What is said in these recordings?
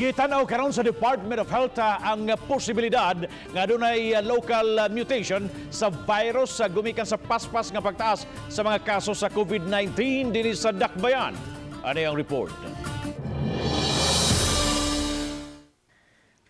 Gitanaw karon sa Department of Health ang posibilidad nga adunay local mutation sa virus sa gumikan sa paspas nga pagtaas sa mga kaso sa COVID-19 dinhi sa Dakbayan. Ano ang report?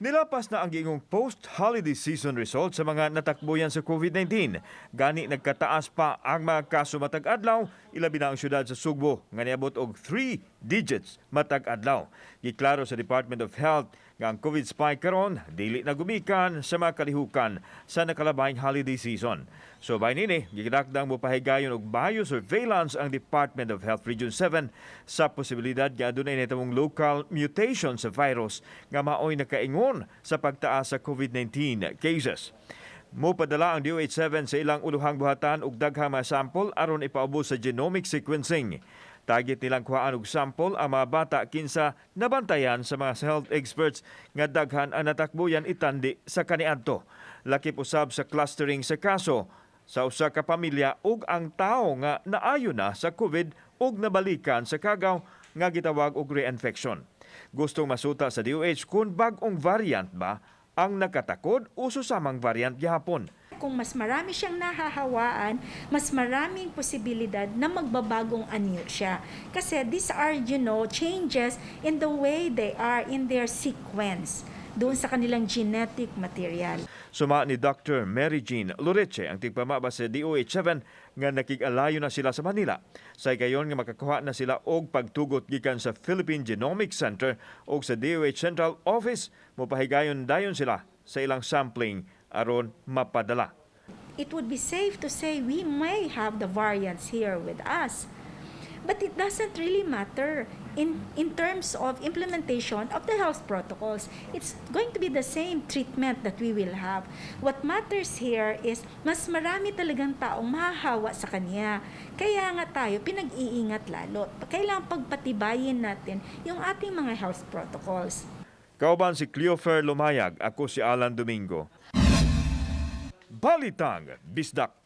Nilapas na ang giingong post-holiday season result sa mga natakbuyan sa COVID-19. Gani nagkataas pa ang mga kaso matag adlaw, ilabi na ang syudad sa Sugbo nga niabot og 3 digits matag adlaw. Giklaro sa Department of Health nga ang COVID spike karon dili na gumikan sa mga kalihukan sa nakalabayng holiday season. So by nini, gidakdang mo pahigayon og bio-surveillance ang Department of Health Region 7 sa posibilidad nga adunay nitawong local mutation sa virus nga maoy nakaingon sa pagtaas sa COVID-19 cases. Mopadala ang DOH7 sa ilang uluhang buhatan og daghang mga sample aron ipaubos sa genomic sequencing. Target nilang kuhaan og sample ang mga bata kinsa nabantayan sa mga health experts nga daghan ang natakbuyan itandi sa kaniadto. Lakip usab sa clustering sa kaso sa usa ka pamilya ug ang tawo nga naayo na sa COVID ug nabalikan sa kagaw nga gitawag og reinfection. Gustong masuta sa DOH kung bag-ong variant ba ang nakatakod o susamang variant gihapon. Kung mas marami siyang nahahawaan, mas maraming posibilidad na magbabagong anyo siya. Kasi these are, changes in the way they are in their sequence doon sa kanilang genetic material. Suma ni Dr. Mary Jean Loreche ang tigpamaba sa DOH7 nga nakig-alayo na sila sa Manila. Sa gayon nga makakuha na sila og pagtugot gikan sa Philippine Genomics Center o sa DOH Central Office, mopahigayon dayon sila sa ilang sampling aron mapadala. It would be safe to say we may have the variants here with us. But it doesn't really matter in terms of implementation of the health protocols. It's going to be the same treatment that we will have. What matters here is mas marami talagang taong mahahawa sa kanya. Kaya nga tayo pinag-iingat lalo. Kailangan pagpatibayin natin yung ating mga health protocols. Kauban si Cleofer Lumayag, ako si Alan Domingo. Balitang Bisdak.